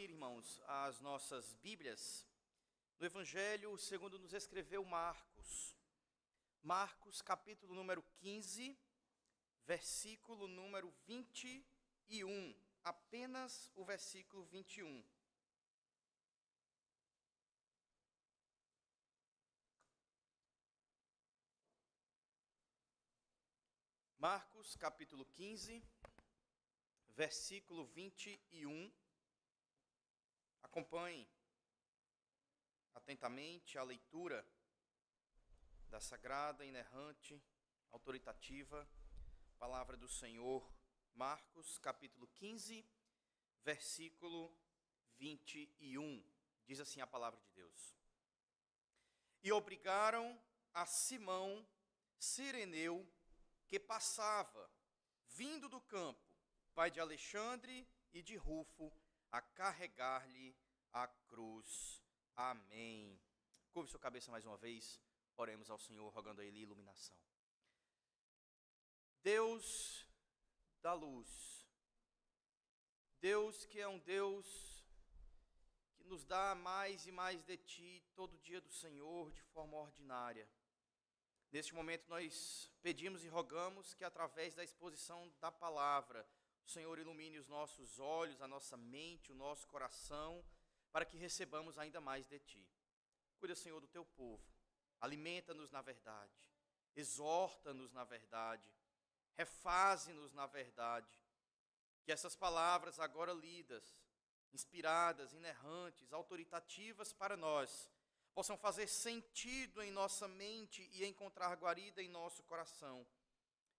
abrir, irmãos, as nossas Bíblias no Evangelho segundo nos escreveu Marcos. Marcos, capítulo número 15, versículo número 21. Apenas o versículo 21. Marcos, capítulo 15, versículo 21. Acompanhe atentamente a leitura da sagrada, inerrante, autoritativa palavra do Senhor. Marcos, capítulo 15, versículo 21. Diz assim a palavra de Deus. E obrigaram a Simão Cireneu, que passava, vindo do campo, pai de Alexandre e de Rufo, a carregar-lhe a cruz. Amém. Curve sua cabeça mais uma vez, oremos ao Senhor, rogando a Ele iluminação. Deus da luz, Deus que é um Deus que nos dá mais e mais de Ti todo dia do Senhor de forma ordinária. Neste momento nós pedimos e rogamos que através da exposição da palavra, o Senhor ilumine os nossos olhos, a nossa mente, o nosso coração, para que recebamos ainda mais de Ti. Cuida, Senhor, do Teu povo, alimenta-nos na verdade, exorta-nos na verdade, refaze-nos na verdade, que essas palavras agora lidas, inspiradas, inerrantes, autoritativas para nós, possam fazer sentido em nossa mente e encontrar guarida em nosso coração.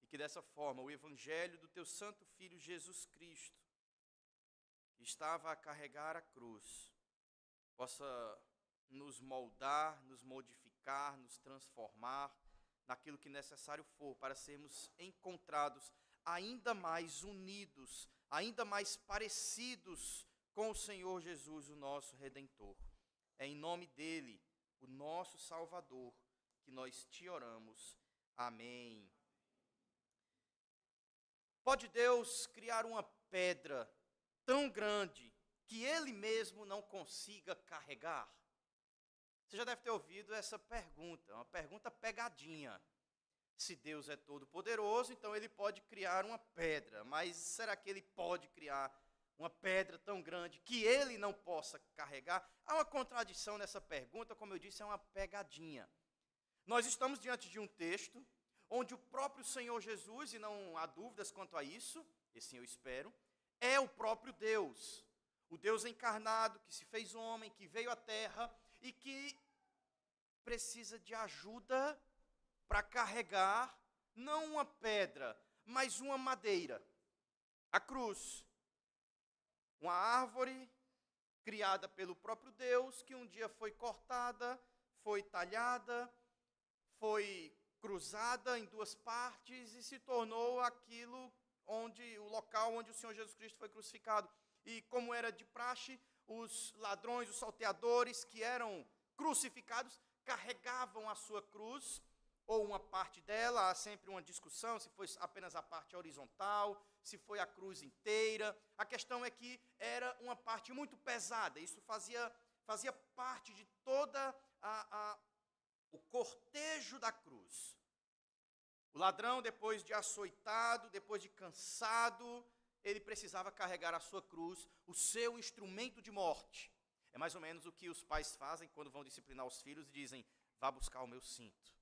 E que dessa forma o Evangelho do Teu Santo Filho Jesus Cristo, que estava a carregar a cruz, possa nos moldar, nos modificar, nos transformar naquilo que necessário for para sermos encontrados ainda mais unidos, ainda mais parecidos com o Senhor Jesus, o nosso Redentor. É em nome dele, o nosso Salvador, que nós te oramos. Amém. Pode Deus criar uma pedra tão grande que ele mesmo não consiga carregar? Você já deve ter ouvido essa pergunta, uma pergunta pegadinha. Se Deus é todo poderoso, então ele pode criar uma pedra, mas será que ele pode criar uma pedra tão grande que ele não possa carregar? Há uma contradição nessa pergunta, como eu disse, é uma pegadinha. Nós estamos diante de um texto onde o próprio Senhor Jesus, e não há dúvidas quanto a isso, e sim eu espero, é o próprio Deus. O Deus encarnado que se fez homem, que veio à terra e que precisa de ajuda para carregar não uma pedra, mas uma madeira. A cruz. Uma árvore criada pelo próprio Deus, que um dia foi cortada, foi talhada, foi cruzada em duas partes e se tornou o local onde o Senhor Jesus Cristo foi crucificado. E como era de praxe, os ladrões, os salteadores que eram crucificados, carregavam a sua cruz, ou uma parte dela. Há sempre uma discussão se foi apenas a parte horizontal, se foi a cruz inteira. A questão é que era uma parte muito pesada, isso fazia parte de toda o cortejo da cruz. O ladrão, depois de açoitado, depois de cansado, ele precisava carregar a sua cruz, o seu instrumento de morte. É mais ou menos o que os pais fazem quando vão disciplinar os filhos e dizem: vá buscar o meu cinto.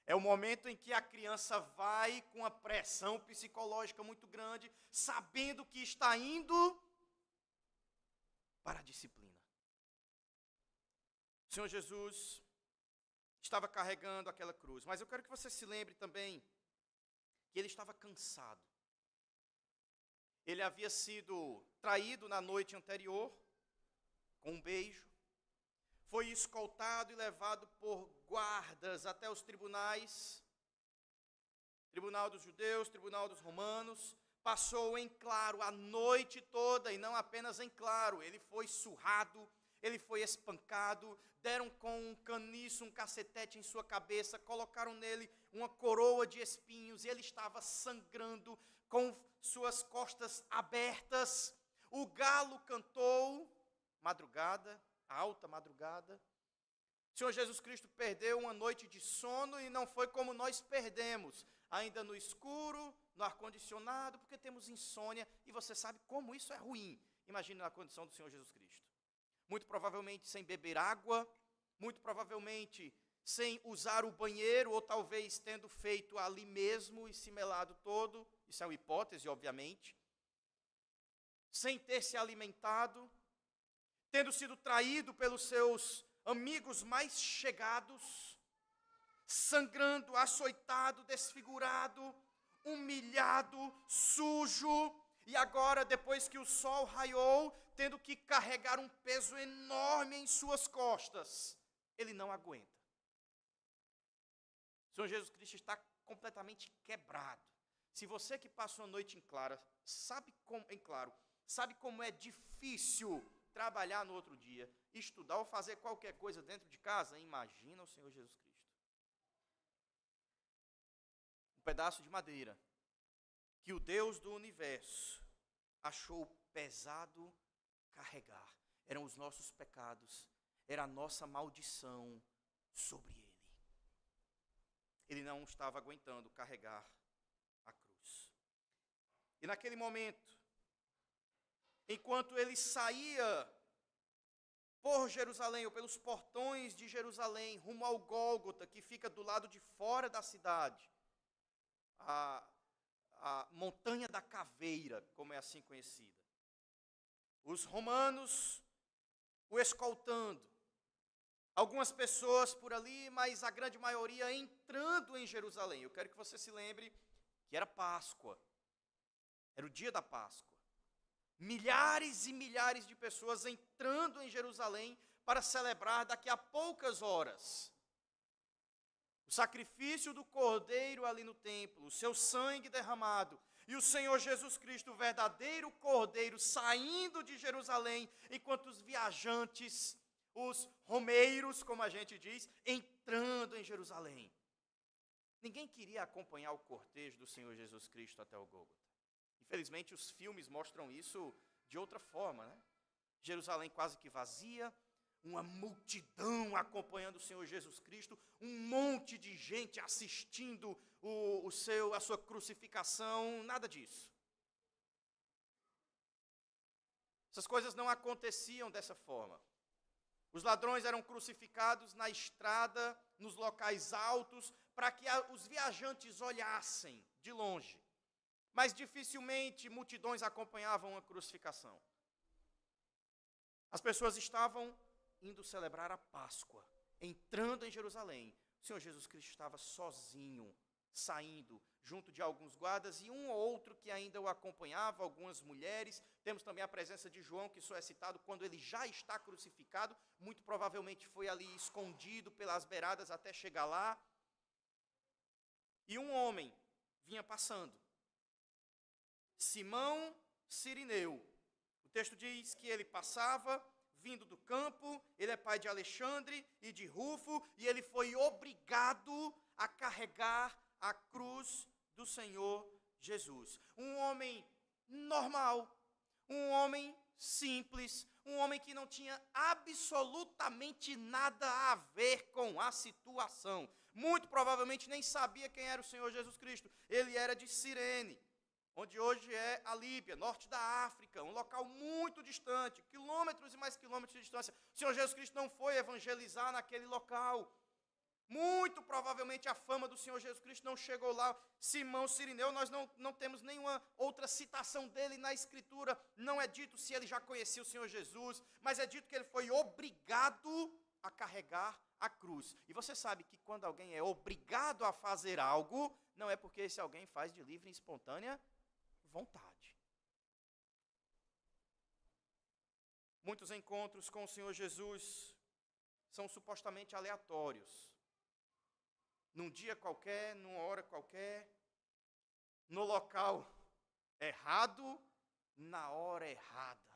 É o momento em que a criança vai com uma pressão psicológica muito grande, sabendo que está indo para a disciplina. O Senhor Jesus estava carregando aquela cruz, mas eu quero que você se lembre também que ele estava cansado. Ele havia sido traído na noite anterior, com um beijo, foi escoltado e levado por guardas até os tribunais, tribunal dos judeus, tribunal dos romanos, passou em claro a noite toda, e não apenas em claro, ele foi surrado, ele foi espancado, deram com um caniço, um cacetete em sua cabeça, colocaram nele uma coroa de espinhos, e ele estava sangrando, com suas costas abertas. O galo cantou, madrugada, alta madrugada. O Senhor Jesus Cristo perdeu uma noite de sono e não foi como nós perdemos, ainda no escuro, no ar-condicionado, porque temos insônia, e você sabe como isso é ruim. Imagine na condição do Senhor Jesus Cristo. Muito provavelmente sem beber água, muito provavelmente sem usar o banheiro, ou talvez tendo feito ali mesmo e se melado todo, isso é uma hipótese, obviamente, sem ter se alimentado, tendo sido traído pelos seus amigos mais chegados, sangrando, açoitado, desfigurado, humilhado, sujo, e agora, depois que o sol raiou, tendo que carregar um peso enorme em suas costas, ele não aguenta. O Senhor Jesus Cristo está completamente quebrado. Se você que passou a noite sabe como é difícil trabalhar no outro dia, estudar ou fazer qualquer coisa dentro de casa, imagina o Senhor Jesus Cristo. Um pedaço de madeira que o Deus do universo achou pesado carregar. Eram os nossos pecados, era a nossa maldição sobre ele. Ele não estava aguentando carregar a cruz. E naquele momento, enquanto ele saía por Jerusalém, ou pelos portões de Jerusalém, rumo ao Gólgota, que fica do lado de fora da cidade, a Montanha da Caveira, como é assim conhecida. Os romanos o escoltando, algumas pessoas por ali, mas a grande maioria entrando em Jerusalém. Eu quero que você se lembre que era Páscoa, era o dia da Páscoa. Milhares e milhares de pessoas entrando em Jerusalém para celebrar daqui a poucas horas o sacrifício do cordeiro ali no templo, o seu sangue derramado, e o Senhor Jesus Cristo, o verdadeiro cordeiro, saindo de Jerusalém, enquanto os viajantes, os romeiros, como a gente diz, entrando em Jerusalém. Ninguém queria acompanhar o cortejo do Senhor Jesus Cristo até o Gólgota. Infelizmente, os filmes mostram isso de outra forma, né? Jerusalém quase que vazia, uma multidão acompanhando o Senhor Jesus Cristo, um monte de gente assistindo a sua crucificação, nada disso. Essas coisas não aconteciam dessa forma. Os ladrões eram crucificados na estrada, nos locais altos, para que os viajantes olhassem de longe. Mas dificilmente multidões acompanhavam a crucificação. As pessoas estavam indo celebrar a Páscoa, entrando em Jerusalém. O Senhor Jesus Cristo estava sozinho, saindo, junto de alguns guardas e um ou outro que ainda o acompanhava, algumas mulheres. Temos também a presença de João, que só é citado quando ele já está crucificado, muito provavelmente foi ali escondido pelas beiradas até chegar lá. E um homem vinha passando, Simão Cirineu. O texto diz que ele passava vindo do campo, ele é pai de Alexandre e de Rufo, e ele foi obrigado a carregar a cruz do Senhor Jesus. Um homem normal, um homem simples, um homem que não tinha absolutamente nada a ver com a situação. Muito provavelmente nem sabia quem era o Senhor Jesus Cristo. Ele era de Cirene, onde hoje é a Líbia, norte da África, um local muito distante, quilômetros e mais quilômetros de distância. O Senhor Jesus Cristo não foi evangelizar naquele local. Muito provavelmente a fama do Senhor Jesus Cristo não chegou lá. Simão Cirineu, nós não temos nenhuma outra citação dele na Escritura. Não é dito se ele já conhecia o Senhor Jesus, mas é dito que ele foi obrigado a carregar a cruz. E você sabe que quando alguém é obrigado a fazer algo, não é porque esse alguém faz de livre e espontânea vontade. Muitos encontros com o Senhor Jesus são supostamente aleatórios. Num dia qualquer, numa hora qualquer, no local errado, na hora errada.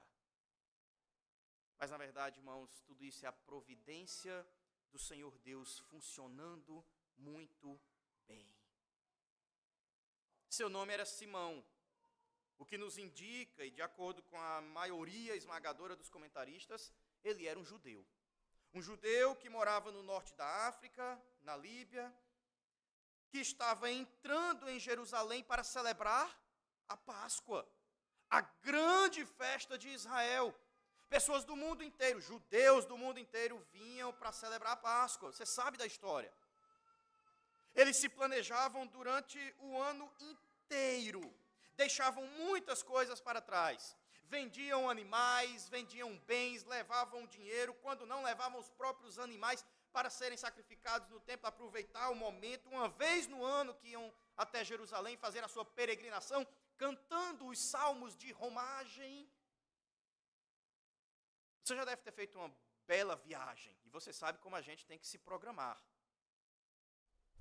Mas na verdade, irmãos, tudo isso é a providência do Senhor Deus funcionando muito bem. Seu nome era Simão. O que nos indica, e de acordo com a maioria esmagadora dos comentaristas, ele era um judeu. Um judeu que morava no norte da África, na Líbia, que estava entrando em Jerusalém para celebrar a Páscoa, a grande festa de Israel. Pessoas do mundo inteiro, judeus do mundo inteiro, vinham para celebrar a Páscoa. Você sabe da história. Eles se planejavam durante o ano inteiro. Deixavam muitas coisas para trás. Vendiam animais, vendiam bens, levavam dinheiro. Quando não, levavam os próprios animais para serem sacrificados no templo, aproveitar o momento. Uma vez no ano que iam até Jerusalém fazer a sua peregrinação, cantando os salmos de romagem. Você já deve ter feito uma bela viagem, e você sabe como a gente tem que se programar.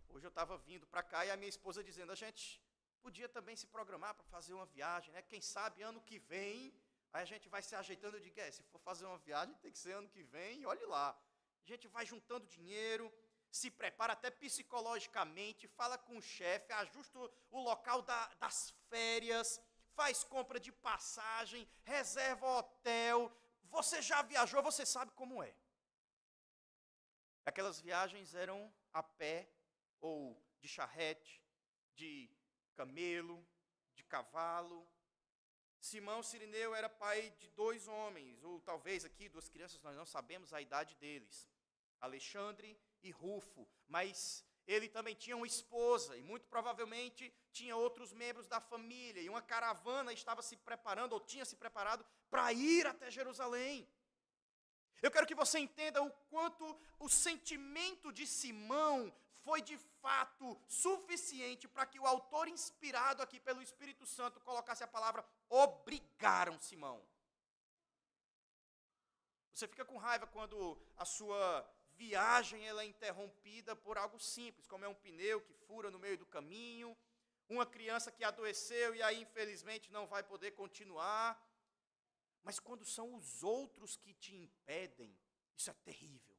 Hoje eu estava vindo para cá e a minha esposa dizendo, a gente podia também se programar para fazer uma viagem, né? Quem sabe ano que vem, aí a gente vai se ajeitando, eu digo, se for fazer uma viagem tem que ser ano que vem, e olhe lá. A gente vai juntando dinheiro, se prepara até psicologicamente, fala com o chefe, ajusta o local das férias, faz compra de passagem, reserva hotel. Você já viajou, você sabe como é. Aquelas viagens eram a pé, ou de charrete, de camelo, de cavalo. Simão Cirineu era pai de 2 homens, ou talvez aqui 2 crianças, nós não sabemos a idade deles, Alexandre e Rufo, mas ele também tinha uma esposa, e muito provavelmente tinha outros membros da família, e uma caravana estava se preparando, ou tinha se preparado, para ir até Jerusalém. Eu quero que você entenda o quanto o sentimento de Simão foi de fato suficiente para que o autor, inspirado aqui pelo Espírito Santo, colocasse a palavra obrigaram Simão. Você fica com raiva quando a sua viagem ela é interrompida por algo simples, como é um pneu que fura no meio do caminho, uma criança que adoeceu e aí infelizmente não vai poder continuar. Mas quando são os outros que te impedem, isso é terrível.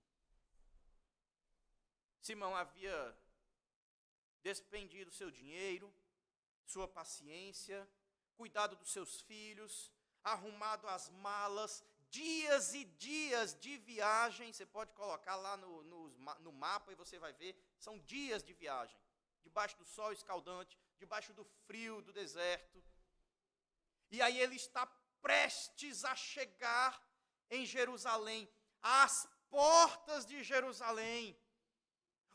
Simão havia despendido seu dinheiro, sua paciência, cuidado dos seus filhos, arrumado as malas, dias e dias de viagem. Você pode colocar lá no mapa e você vai ver, são dias de viagem, debaixo do sol escaldante, debaixo do frio do deserto. E aí ele está prestes a chegar em Jerusalém, às portas de Jerusalém.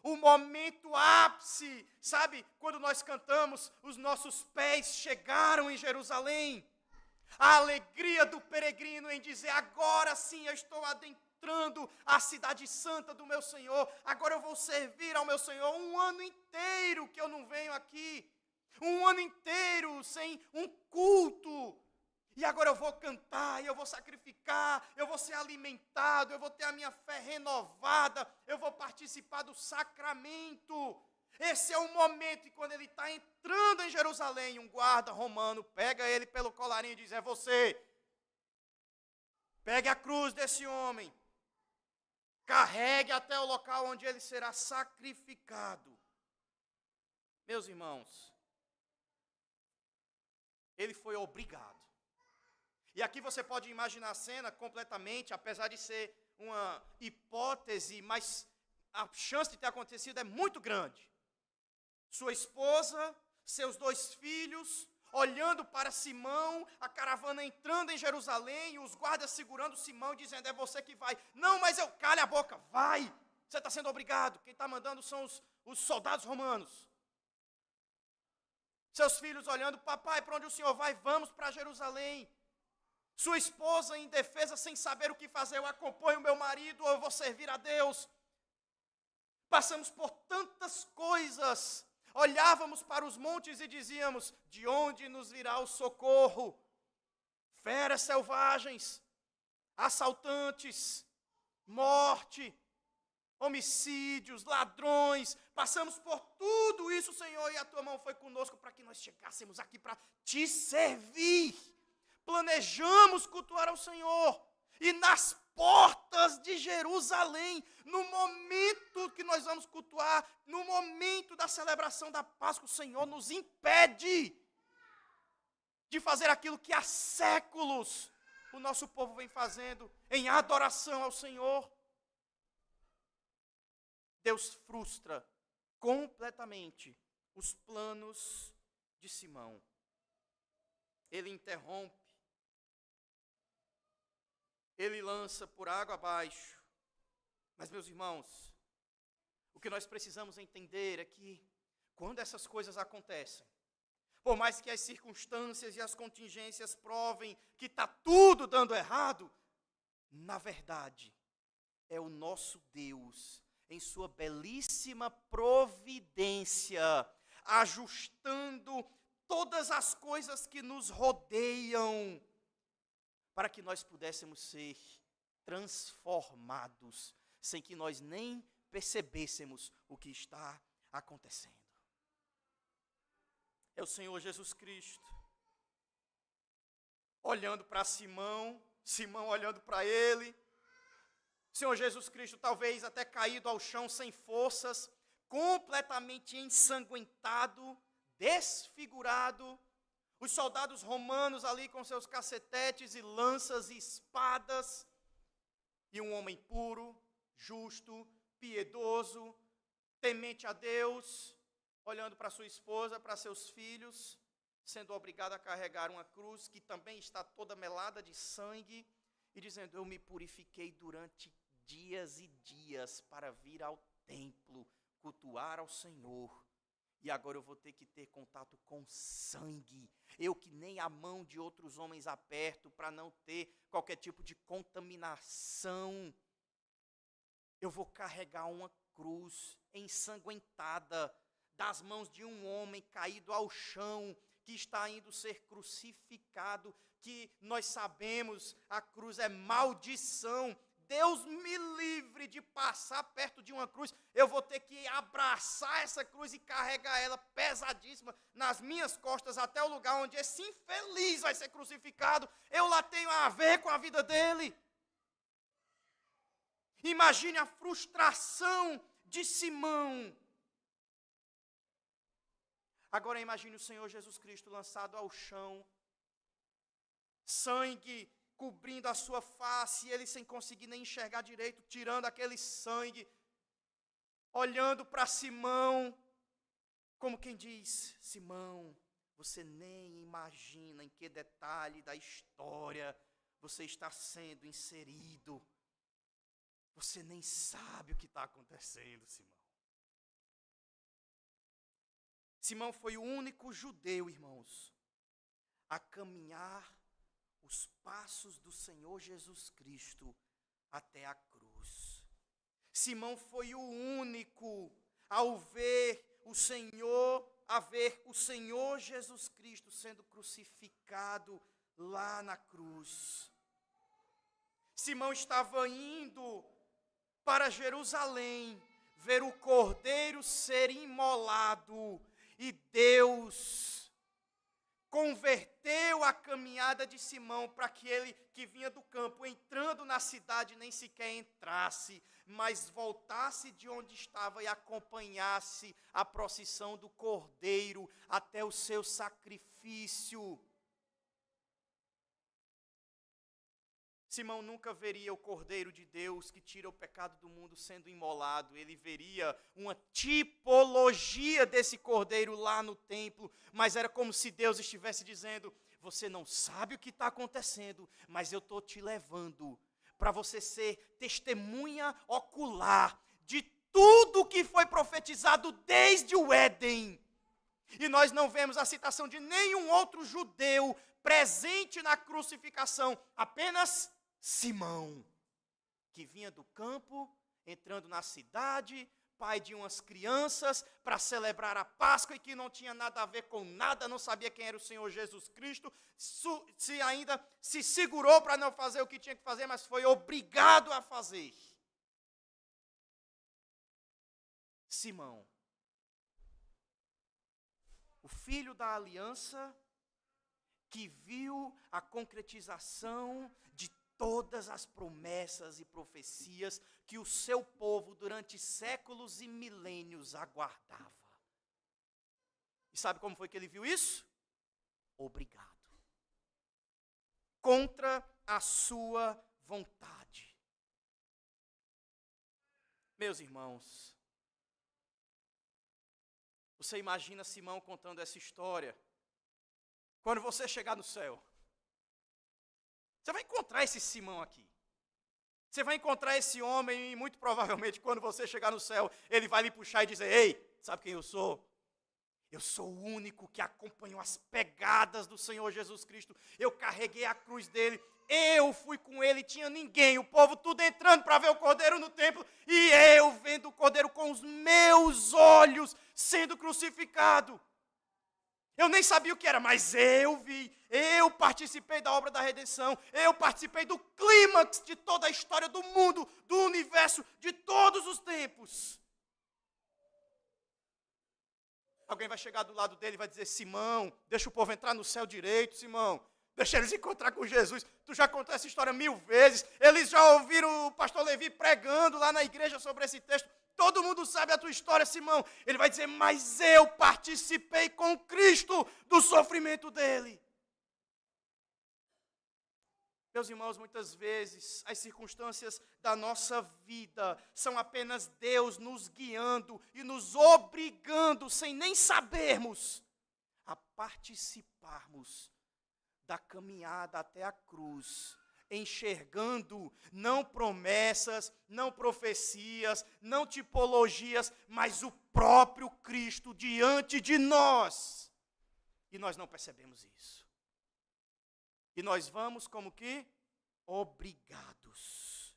O momento ápice, sabe? Quando nós cantamos, os nossos pés chegaram em Jerusalém. A alegria do peregrino em dizer, agora sim eu estou adentrando a cidade santa do meu Senhor. Agora eu vou servir ao meu Senhor. Um ano inteiro que eu não venho aqui. Um ano inteiro sem um culto. E agora eu vou cantar, eu vou sacrificar, eu vou ser alimentado, eu vou ter a minha fé renovada, eu vou participar do sacramento. Esse é o momento, e quando ele está entrando em Jerusalém, um guarda romano pega ele pelo colarinho e diz, é você. Pegue a cruz desse homem, carregue até o local onde ele será sacrificado. Meus irmãos, ele foi obrigado. E aqui você pode imaginar a cena completamente, apesar de ser uma hipótese, mas a chance de ter acontecido é muito grande. Sua esposa, seus 2 filhos, olhando para Simão, a caravana entrando em Jerusalém, os guardas segurando Simão, dizendo, é você que vai. Não, mas eu, calha a boca, vai, você está sendo obrigado. Quem está mandando são os soldados romanos. Seus filhos olhando, papai, para onde o senhor vai? Vamos para Jerusalém. Sua esposa em defesa, sem saber o que fazer, eu acompanho meu marido, ou eu vou servir a Deus. Passamos por tantas coisas, olhávamos para os montes e dizíamos, de onde nos virá o socorro? Feras selvagens, assaltantes, morte, homicídios, ladrões, passamos por tudo isso, Senhor, e a tua mão foi conosco para que nós chegássemos aqui para te servir. Planejamos cultuar ao Senhor, e nas portas de Jerusalém, no momento que nós vamos cultuar, no momento da celebração da Páscoa, o Senhor nos impede de fazer aquilo que há séculos o nosso povo vem fazendo em adoração ao Senhor. Deus frustra completamente os planos de Simão. Ele interrompe, ele lança por água abaixo. Mas, meus irmãos, o que nós precisamos entender é que, quando essas coisas acontecem, por mais que as circunstâncias e as contingências provem que está tudo dando errado, na verdade, é o nosso Deus, em sua belíssima providência, ajustando todas as coisas que nos rodeiam, para que nós pudéssemos ser transformados, sem que nós nem percebêssemos o que está acontecendo. É o Senhor Jesus Cristo, olhando para Simão, Simão olhando para ele, Senhor Jesus Cristo talvez até caído ao chão sem forças, completamente ensanguentado, desfigurado, os soldados romanos ali com seus cacetetes e lanças e espadas, e um homem puro, justo, piedoso, temente a Deus, olhando para sua esposa, para seus filhos, sendo obrigado a carregar uma cruz que também está toda melada de sangue, e dizendo: eu me purifiquei durante dias e dias para vir ao templo, cultuar ao Senhor, e agora eu vou ter que ter contato com sangue, eu que nem a mão de outros homens aperto, para não ter qualquer tipo de contaminação, eu vou carregar uma cruz ensanguentada, das mãos de um homem caído ao chão, que está indo ser crucificado, que nós sabemos, a cruz é maldição. Deus me livre de passar perto de uma cruz, eu vou ter que abraçar essa cruz e carregar ela pesadíssima nas minhas costas até o lugar onde esse infeliz vai ser crucificado. Eu lá tenho a ver com a vida dele. Imagine a frustração de Simão. Agora imagine o Senhor Jesus Cristo lançado ao chão, sangue cobrindo a sua face, ele sem conseguir nem enxergar direito, tirando aquele sangue, olhando para Simão, como quem diz: Simão, você nem imagina em que detalhe da história você está sendo inserido, você nem sabe o que está acontecendo, Simão. Simão foi o único judeu, irmãos, a caminhar os passos do Senhor Jesus Cristo até a cruz. Simão foi o único ao ver o Senhor, a ver o Senhor Jesus Cristo sendo crucificado lá na cruz. Simão estava indo para Jerusalém ver o Cordeiro ser imolado, e Deus converteu a caminhada de Simão para que ele, que vinha do campo, entrando na cidade, nem sequer entrasse, mas voltasse de onde estava e acompanhasse a procissão do Cordeiro até o seu sacrifício. Simão nunca veria o Cordeiro de Deus que tira o pecado do mundo sendo imolado. Ele veria uma tipologia desse Cordeiro lá no templo, mas era como se Deus estivesse dizendo: você não sabe o que está acontecendo, mas eu estou te levando para você ser testemunha ocular de tudo que foi profetizado desde o Éden. E nós não vemos a citação de nenhum outro judeu presente na crucificação, apenas Simão, que vinha do campo, entrando na cidade, pai de umas crianças, para celebrar a Páscoa, e que não tinha nada a ver com nada, não sabia quem era o Senhor Jesus Cristo, se ainda se segurou para não fazer o que tinha que fazer, mas foi obrigado a fazer. Simão, o filho da aliança, que viu a concretização de todas as promessas e profecias que o seu povo durante séculos e milênios aguardava. E sabe como foi que ele viu isso? Obrigado. contra a sua vontade. Meus irmãos, você imagina Simão contando essa história? Quando você chegar no céu, você vai encontrar esse Simão aqui. Você vai encontrar esse homem e muito provavelmente quando você chegar no céu, ele vai lhe puxar e dizer: ei, sabe quem eu sou? Eu sou o único que acompanhou as pegadas do Senhor Jesus Cristo. Eu carreguei a cruz dele. Eu fui com ele, tinha ninguém. O povo tudo entrando para ver o Cordeiro no templo. E eu vendo o Cordeiro com os meus olhos sendo crucificado. Eu nem sabia o que era, mas eu vi. Eu participei da obra da redenção. Eu participei do clímax de toda a história do mundo, do universo, de todos os tempos. Alguém vai chegar do lado dele e vai dizer: Simão, deixa o povo entrar no céu direito, Simão. Deixa eles encontrar com Jesus. Tu já contou essa história 1000 vezes. Eles já ouviram o pastor Levi pregando lá na igreja sobre esse texto. Todo mundo sabe a tua história, Simão. Ele vai dizer: mas eu participei com Cristo do sofrimento dele. Meus irmãos, muitas vezes as circunstâncias da nossa vida são apenas Deus nos guiando e nos obrigando, sem nem sabermos, a participarmos da caminhada até a cruz, enxergando não promessas, não profecias, não tipologias, mas o próprio Cristo diante de nós. E nós não percebemos isso. E nós vamos como que obrigados.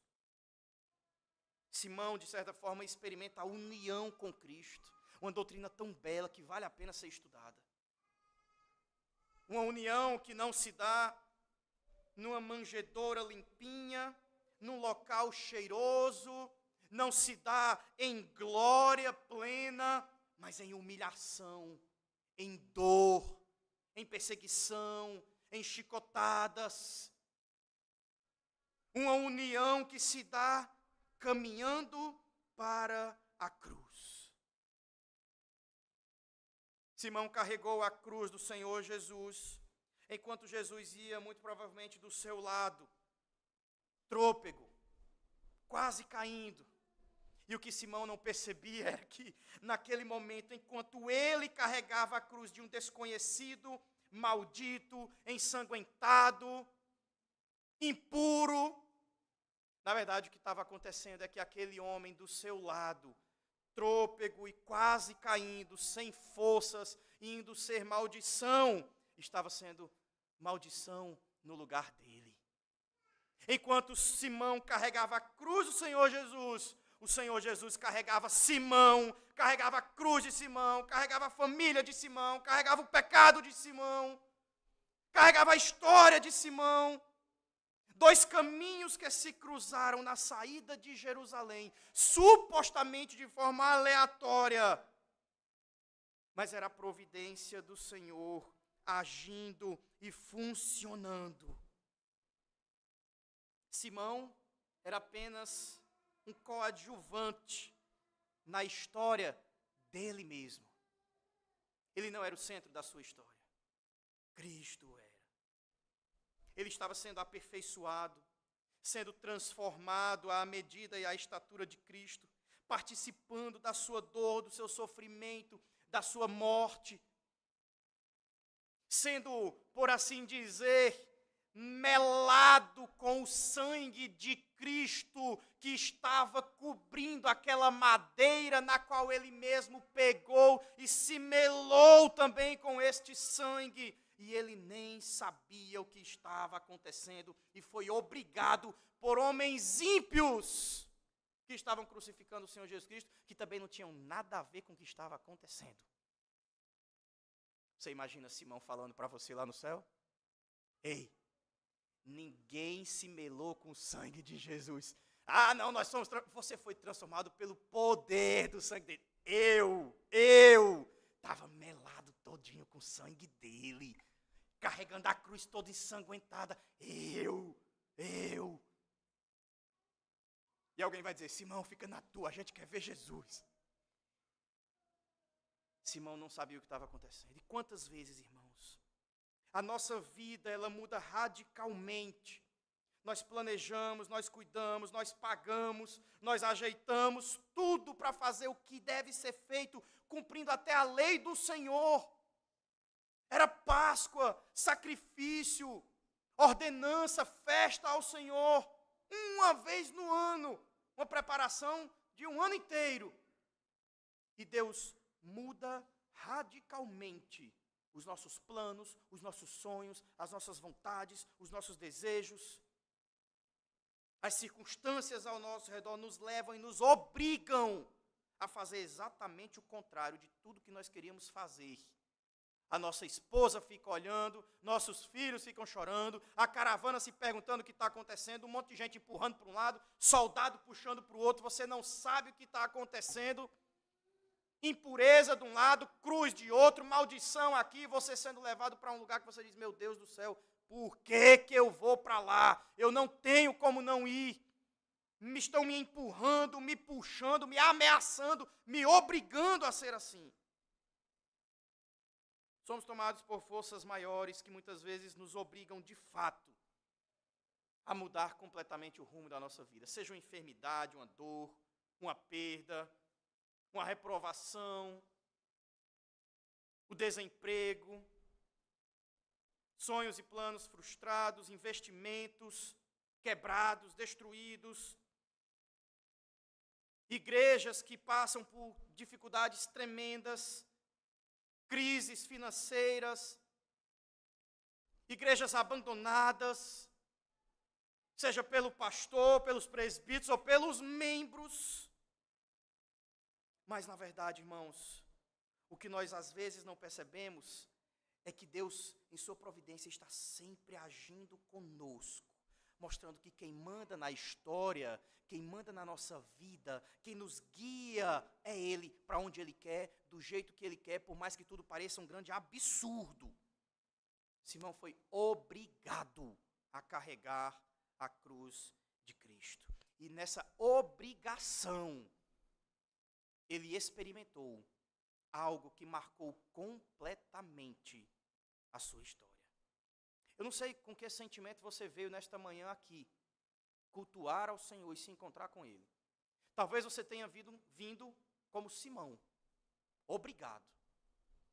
Simão, de certa forma, experimenta a união com Cristo. Uma doutrina tão bela que vale a pena ser estudada. Uma união que não se dá numa manjedoura limpinha, num local cheiroso, não se dá em glória plena, mas em humilhação, em dor, em perseguição, em chicotadas. Uma união que se dá caminhando para a cruz. Simão carregou a cruz do Senhor Jesus, enquanto Jesus ia, muito provavelmente, do seu lado, trôpego, quase caindo. E o que Simão não percebia era que, naquele momento, enquanto ele carregava a cruz de um desconhecido, maldito, ensanguentado, impuro, na verdade o que estava acontecendo é que aquele homem do seu lado, trôpego e quase caindo, sem forças, indo ser maldição, estava sendo maldição no lugar dele. Enquanto Simão carregava a cruz do Senhor Jesus, o Senhor Jesus carregava Simão, carregava a cruz de Simão, carregava a família de Simão, carregava o pecado de Simão, carregava a história de Simão. Dois caminhos que se cruzaram na saída de Jerusalém, supostamente de forma aleatória, mas era a providência do Senhor agindo e funcionando. Simão era apenas um coadjuvante na história dele mesmo. Ele não era o centro da sua história. Cristo era. Ele estava sendo aperfeiçoado, sendo transformado à medida e à estatura de Cristo, participando da sua dor, do seu sofrimento, da sua morte, sendo, por assim dizer, melado com o sangue de Cristo que estava cobrindo aquela madeira na qual ele mesmo pegou e se melou também com este sangue. E ele nem sabia o que estava acontecendo e foi obrigado por homens ímpios que estavam crucificando o Senhor Jesus Cristo, que também não tinham nada a ver com o que estava acontecendo. Você imagina Simão falando para você lá no céu? Ei, ninguém se melou com o sangue de Jesus. Ah, não, você foi transformado pelo poder do sangue dele. Eu estava melado todinho com o sangue dele, carregando a cruz toda ensanguentada. Eu. E alguém vai dizer: Simão, fica na tua, a gente quer ver Jesus. Simão não sabia o que estava acontecendo. E quantas vezes, irmãos, A nossa vida, ela muda radicalmente. Nós planejamos, nós cuidamos, nós pagamos, nós ajeitamos tudo para fazer o que deve ser feito, cumprindo até a lei do Senhor. Era Páscoa, sacrifício, ordenança, festa ao Senhor, uma vez no ano, uma preparação de um ano inteiro. E Deus muda radicalmente os nossos planos, os nossos sonhos, as nossas vontades, os nossos desejos. As circunstâncias ao nosso redor nos levam e nos obrigam a fazer exatamente o contrário de tudo que nós queríamos fazer. A nossa esposa fica olhando, nossos filhos ficam chorando, a caravana se perguntando o que está acontecendo, um monte de gente empurrando para um lado, soldado puxando para o outro, você não sabe o que está acontecendo. Impureza de um lado, cruz de outro, maldição aqui, você sendo levado para um lugar que você diz, meu Deus do céu, por que eu vou para lá? Eu não tenho como não ir. Estão me empurrando, me puxando, me ameaçando, me obrigando a ser assim. Somos tomados por forças maiores que muitas vezes nos obrigam de fato a mudar completamente o rumo da nossa vida. Seja uma enfermidade, uma dor, uma perda, uma reprovação, o desemprego, sonhos e planos frustrados, investimentos quebrados, destruídos, igrejas que passam por dificuldades tremendas, crises financeiras, igrejas abandonadas, seja pelo pastor, pelos presbíteros ou pelos membros. Mas, na verdade, irmãos, o que nós às vezes não percebemos é que Deus, em sua providência, está sempre agindo conosco, mostrando que quem manda na história, quem manda na nossa vida, quem nos guia é Ele, para onde Ele quer, do jeito que Ele quer, por mais que tudo pareça um grande absurdo. Simão foi obrigado a carregar a cruz de Cristo. E nessa obrigação, ele experimentou algo que marcou completamente a sua história. Eu não sei com que sentimento você veio nesta manhã aqui, cultuar ao Senhor e se encontrar com Ele. Talvez você tenha vindo como Simão, obrigado.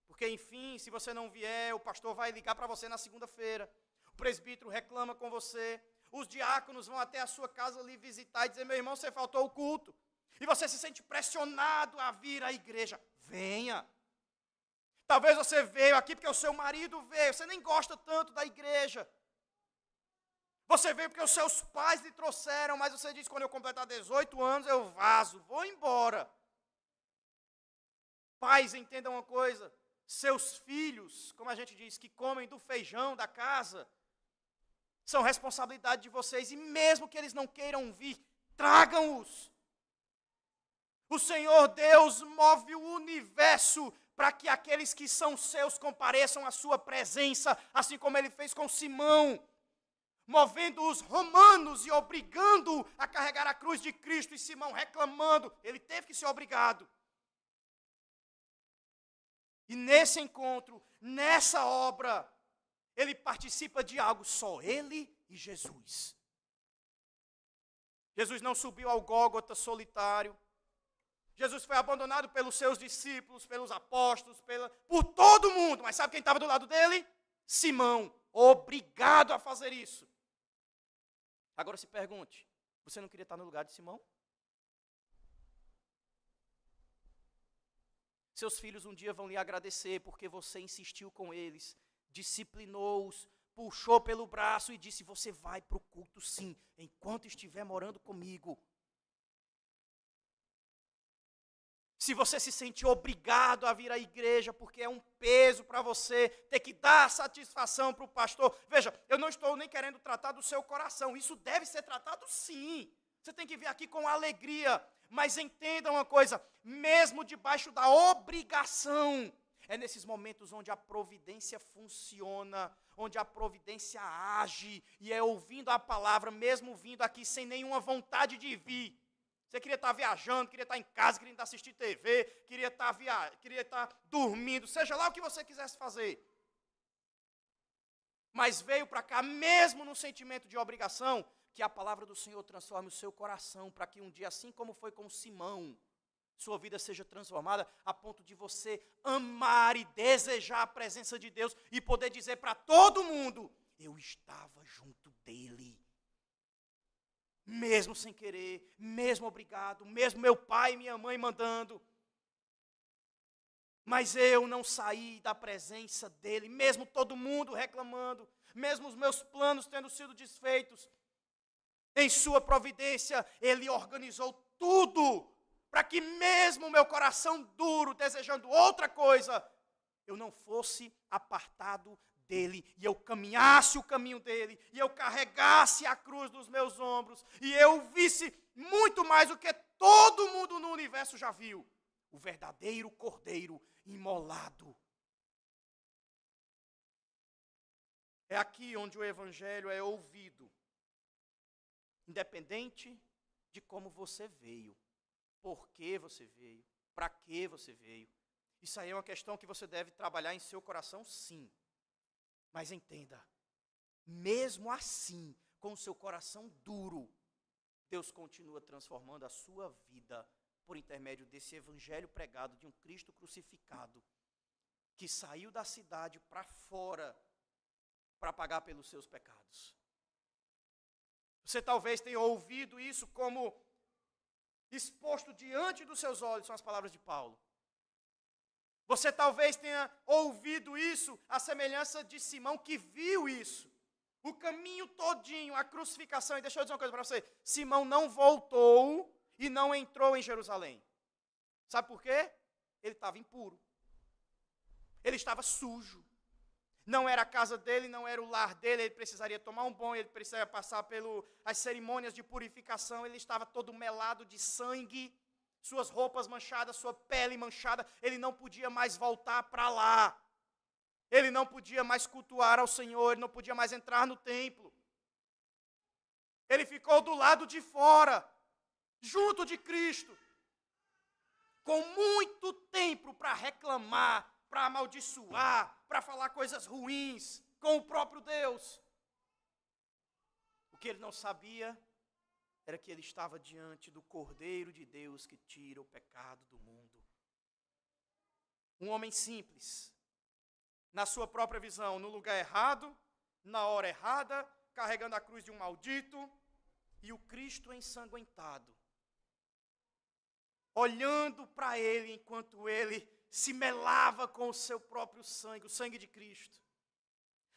Porque, enfim, se você não vier, o pastor vai ligar para você na segunda-feira, o presbítero reclama com você, os diáconos vão até a sua casa lhe visitar e dizer, meu irmão, você faltou o culto. E você se sente pressionado a vir à igreja. Venha. Talvez você veio aqui porque o seu marido veio, você nem gosta tanto da igreja. Você veio porque os seus pais lhe trouxeram, mas você diz, quando eu completar 18 anos, eu vazo, vou embora. Pais, entendam uma coisa, seus filhos, como a gente diz, que comem do feijão da casa, são responsabilidade de vocês, e mesmo que eles não queiram vir, tragam-os. O Senhor Deus move o universo para que aqueles que são seus compareçam à sua presença, assim como Ele fez com Simão, movendo os romanos e obrigando a carregar a cruz de Cristo, e Simão reclamando, ele teve que ser obrigado. E nesse encontro, nessa obra, ele participa de algo, só ele e Jesus. Jesus não subiu ao Gólgota solitário. Jesus foi abandonado pelos seus discípulos, pelos apóstolos, por todo mundo. Mas sabe quem estava do lado dele? Simão, obrigado a fazer isso. Agora se pergunte, você não queria estar no lugar de Simão? Seus filhos um dia vão lhe agradecer porque você insistiu com eles, disciplinou-os, puxou pelo braço e disse, você vai para o culto sim, enquanto estiver morando comigo. Se você se sente obrigado a vir à igreja porque é um peso para você ter que dar satisfação para o pastor, veja, eu não estou nem querendo tratar do seu coração, isso deve ser tratado sim. Você tem que vir aqui com alegria, mas entenda uma coisa, mesmo debaixo da obrigação, é nesses momentos onde a providência funciona, onde a providência age, e é ouvindo a palavra, mesmo vindo aqui sem nenhuma vontade de vir. Você queria estar viajando, queria estar em casa, queria estar assistindo TV, queria estar dormindo, seja lá o que você quisesse fazer. mas veio para cá mesmo no sentimento de obrigação, que a palavra do Senhor transforme o seu coração, para que um dia, assim como foi com Simão, sua vida seja transformada a ponto de você amar e desejar a presença de Deus e poder dizer para todo mundo: eu estava junto dele. Mesmo sem querer, mesmo obrigado, mesmo meu pai e minha mãe mandando. Mas eu não saí da presença dele, mesmo todo mundo reclamando, mesmo os meus planos tendo sido desfeitos. Em sua providência, ele organizou tudo para que mesmo o meu coração duro, desejando outra coisa, eu não fosse apartado dele, e eu caminhasse o caminho dele, e eu carregasse a cruz nos meus ombros, e eu visse muito mais do que todo mundo no universo já viu: o verdadeiro Cordeiro imolado. É aqui onde o Evangelho é ouvido, independente de como você veio, por que você veio, para que você veio. Isso aí é uma questão que você deve trabalhar em seu coração, sim. Mas entenda, mesmo assim, com o seu coração duro, Deus continua transformando a sua vida por intermédio desse evangelho pregado de um Cristo crucificado, que saiu da cidade para fora para pagar pelos seus pecados. Você talvez tenha ouvido isso como exposto diante dos seus olhos, são as palavras de Paulo. Você talvez tenha ouvido isso, a semelhança de Simão, que viu isso. O caminho todinho, a crucificação. E deixa eu dizer uma coisa para você: Simão não voltou e não entrou em Jerusalém. Sabe por quê? Ele estava impuro. Ele estava sujo. Não era a casa dele, não era o lar dele, ele precisaria tomar um banho, ele precisaria passar pelas cerimônias de purificação, ele estava todo melado de sangue, suas roupas manchadas, sua pele manchada, ele não podia mais voltar para lá. Ele não podia mais cultuar ao Senhor, ele não podia mais entrar no templo. Ele ficou do lado de fora, junto de Cristo, com muito tempo para reclamar, para amaldiçoar, para falar coisas ruins com o próprio Deus. O que ele não sabia era que ele estava diante do Cordeiro de Deus que tira o pecado do mundo. Um homem simples, na sua própria visão, no lugar errado, na hora errada, carregando a cruz de um maldito, e o Cristo ensanguentado, olhando para ele enquanto ele se melava com o seu próprio sangue, o sangue de Cristo,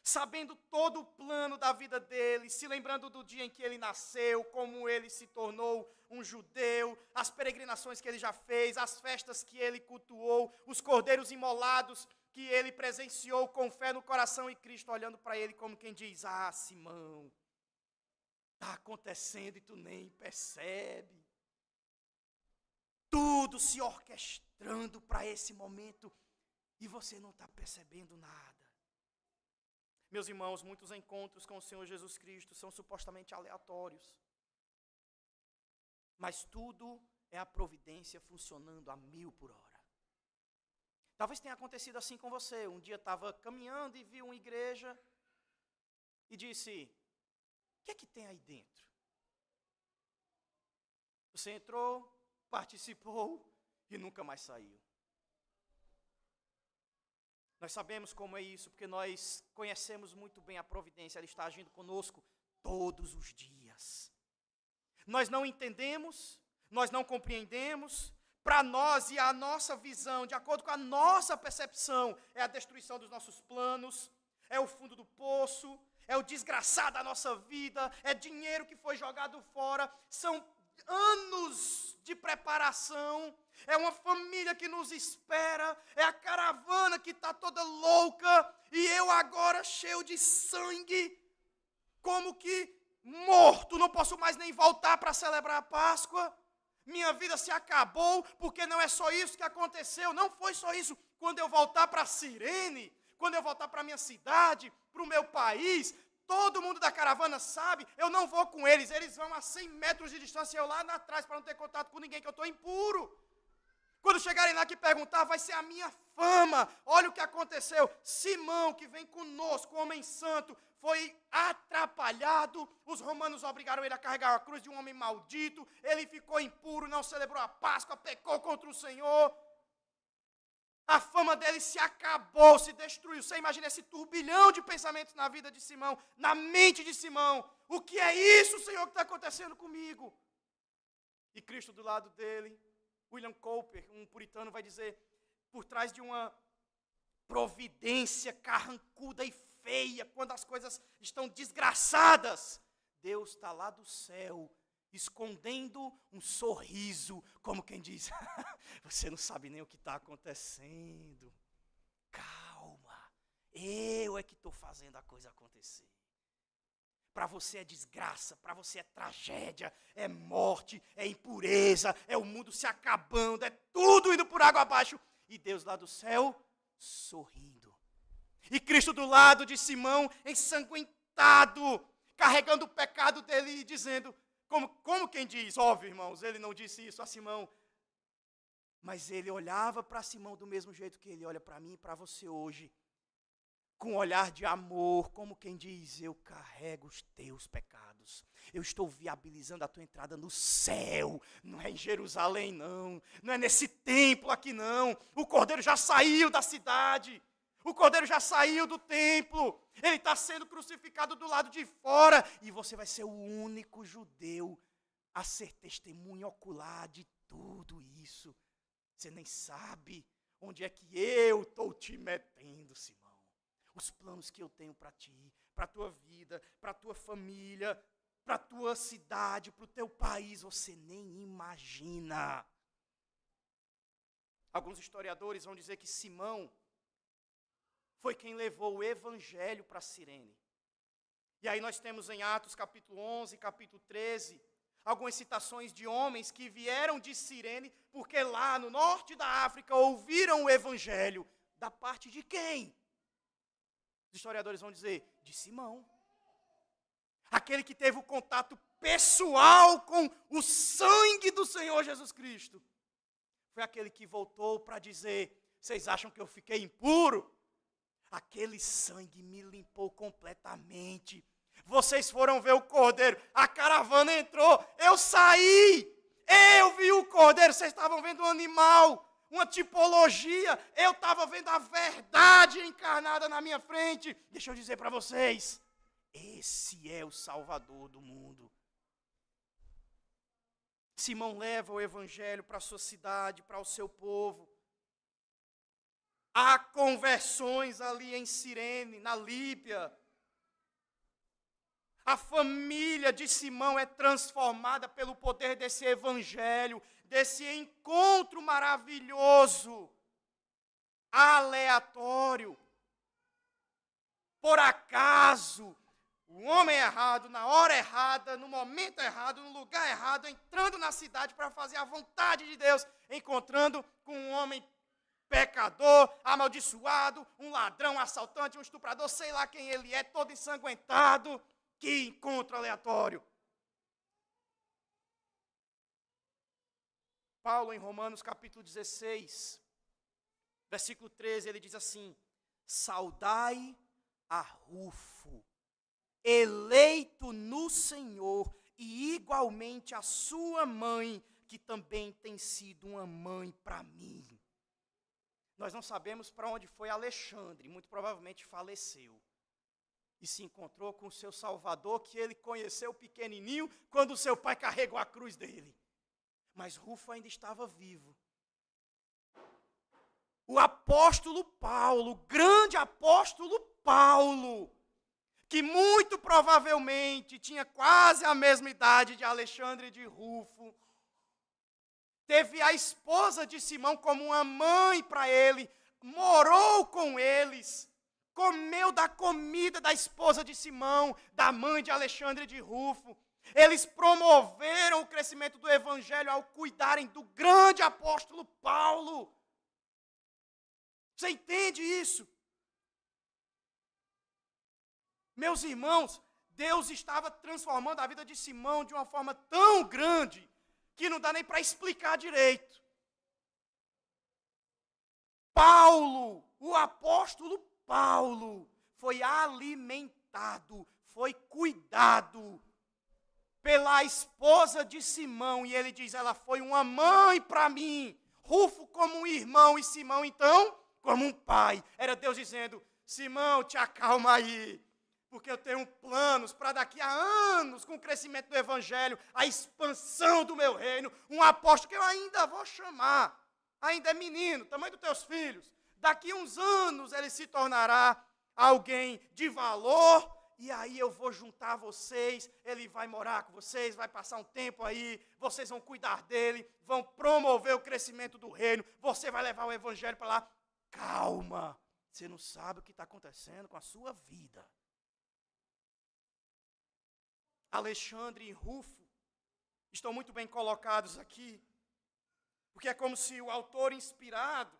sabendo todo o plano da vida dele, se lembrando do dia em que ele nasceu, como ele se tornou um judeu, as peregrinações que ele já fez, as festas que ele cultuou, os cordeiros imolados que ele presenciou com fé no coração, e Cristo olhando para ele como quem diz: ah, Simão, está acontecendo e tu nem percebe. Tudo se orquestrando para esse momento e você não está percebendo nada. Meus irmãos, muitos encontros com o Senhor Jesus Cristo são supostamente aleatórios. Mas tudo é a providência funcionando a 1000 por hora. Talvez tenha acontecido assim com você. Um dia estava caminhando e viu uma igreja e disse: o que é que tem aí dentro? Você entrou, participou e nunca mais saiu. Nós sabemos como é isso, porque nós conhecemos muito bem a providência, ela está agindo conosco todos os dias. Nós não entendemos, nós não compreendemos, para nós e a nossa visão, de acordo com a nossa percepção, é a destruição dos nossos planos, é o fundo do poço, é o desgraçado da nossa vida, é dinheiro que foi jogado fora, são anos de preparação, é uma família que nos espera, é a caravana que está toda louca, e eu agora cheio de sangue, como que morto, não posso mais nem voltar para celebrar a Páscoa, minha vida se acabou, porque não é só isso que aconteceu, não foi só isso. Quando eu voltar para Cirene, quando eu voltar para a minha cidade, para o meu país, todo mundo da caravana sabe, eu não vou com eles, eles vão a 100 metros de distância, eu lá atrás, para não ter contato com ninguém, que eu estou impuro. Quando chegarem lá que perguntar, vai ser a minha fama. Olha o que aconteceu. Simão, que vem conosco, homem santo, foi atrapalhado. Os romanos obrigaram ele a carregar a cruz de um homem maldito. Ele ficou impuro, não celebrou a Páscoa, pecou contra o Senhor. A fama dele se acabou, se destruiu. Você imagina esse turbilhão de pensamentos na vida de Simão, na mente de Simão. O que é isso, Senhor, que está acontecendo comigo? E Cristo do lado dele, William Cowper, um puritano, vai dizer, por trás de uma providência carrancuda e feia, quando as coisas estão desgraçadas, Deus está lá do céu, escondendo um sorriso, como quem diz, você não sabe nem o que está acontecendo. Calma, eu é que estou fazendo a coisa acontecer. Para você é desgraça, para você é tragédia, é morte, é impureza, é o mundo se acabando, é tudo indo por água abaixo. E Deus lá do céu, sorrindo. E Cristo do lado de Simão, ensanguentado, carregando o pecado dele e dizendo, como quem diz, óbvio, irmãos, ele não disse isso a Simão, mas ele olhava para Simão do mesmo jeito que ele olha para mim e para você hoje, com um olhar de amor, como quem diz, eu carrego os teus pecados, eu estou viabilizando a tua entrada no céu, não é em Jerusalém não é nesse templo aqui não, o Cordeiro já saiu da cidade, o Cordeiro já saiu do templo, ele está sendo crucificado do lado de fora, e você vai ser o único judeu a ser testemunha ocular de tudo isso. Você nem sabe onde é que eu estou te metendo, Simão. Os planos que eu tenho para ti, para a tua vida, para a tua família, para a tua cidade, para o teu país, você nem imagina. Alguns historiadores vão dizer que Simão foi quem levou o evangelho para Cirene. E aí nós temos em Atos capítulo 11, capítulo 13, algumas citações de homens que vieram de Cirene, porque lá no norte da África ouviram o evangelho. Da parte de quem? Os historiadores vão dizer, de Simão. Aquele que teve o contato pessoal com o sangue do Senhor Jesus Cristo. Foi aquele que voltou para dizer, vocês acham que eu fiquei impuro? Aquele sangue me limpou completamente. Vocês foram ver o Cordeiro, a caravana entrou, eu saí, eu vi o Cordeiro, vocês estavam vendo um animal, uma tipologia, eu estava vendo a verdade encarnada na minha frente. Deixa eu dizer para vocês, esse é o Salvador do mundo. Simão leva o evangelho para a sua cidade, para o seu povo. Há conversões ali em Cirene, na Líbia. A família de Simão é transformada pelo poder desse evangelho, desse encontro maravilhoso, aleatório. Por acaso, o homem errado, na hora errada, no momento errado, no lugar errado, entrando na cidade para fazer a vontade de Deus, encontrando com um homem pecador, amaldiçoado, um ladrão, um assaltante, um estuprador, sei lá quem ele é, todo ensanguentado. Que encontro aleatório. Paulo, em Romanos capítulo 16, versículo 13, ele diz assim, saudai a Rufo, eleito no Senhor, e igualmente a sua mãe, que também tem sido uma mãe para mim. Nós não sabemos para onde foi Alexandre, muito provavelmente faleceu. E se encontrou com o seu Salvador, que ele conheceu pequenininho, quando o seu pai carregou a cruz dele. Mas Rufo ainda estava vivo. O apóstolo Paulo, o grande apóstolo Paulo, que muito provavelmente tinha quase a mesma idade de Alexandre e de Rufo, teve a esposa de Simão como uma mãe para ele, morou com eles, comeu da comida da esposa de Simão, da mãe de Alexandre de Rufo. Eles promoveram o crescimento do evangelho ao cuidarem do grande apóstolo Paulo. Você entende isso? Meus irmãos, Deus estava transformando a vida de Simão de uma forma tão grande que não dá nem para explicar direito. Paulo, o apóstolo Paulo, foi alimentado, foi cuidado pela esposa de Simão, e ele diz, ela foi uma mãe para mim, Rufo como um irmão, e Simão, então, como um pai. Era Deus dizendo, Simão, te acalma aí, porque eu tenho planos para daqui a anos, com o crescimento do evangelho, a expansão do meu reino, um apóstolo que eu ainda vou chamar, ainda é menino, tamanho dos teus filhos, daqui a uns anos ele se tornará alguém de valor, e aí eu vou juntar vocês, ele vai morar com vocês, vai passar um tempo aí, vocês vão cuidar dele, vão promover o crescimento do reino, você vai levar o evangelho para lá. Calma, você não sabe o que está acontecendo com a sua vida. Alexandre e Rufo estão muito bem colocados aqui, porque é como se o autor inspirado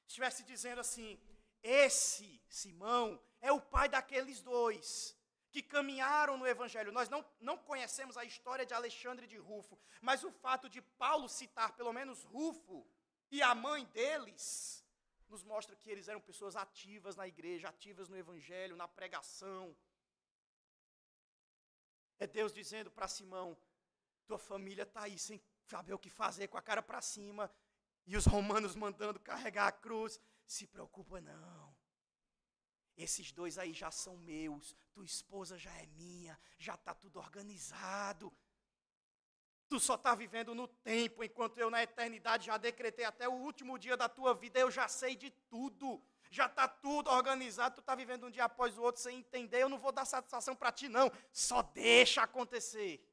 estivesse dizendo assim, esse Simão é o pai daqueles dois que caminharam no evangelho. Nós não conhecemos a história de Alexandre e de Rufo, mas o fato de Paulo citar pelo menos Rufo e a mãe deles, nos mostra que eles eram pessoas ativas na igreja, ativas no evangelho, na pregação. É Deus dizendo para Simão, tua família está aí sem saber o que fazer, com a cara para cima, e os romanos mandando carregar a cruz. Se preocupa não. Esses dois aí já são meus, tua esposa já é minha, já está tudo organizado. Tu só está vivendo no tempo, enquanto eu na eternidade já decretei até o último dia da tua vida, eu já sei de tudo. Já está tudo organizado, tu está vivendo um dia após o outro sem entender, eu não vou dar satisfação para ti não, só deixa acontecer.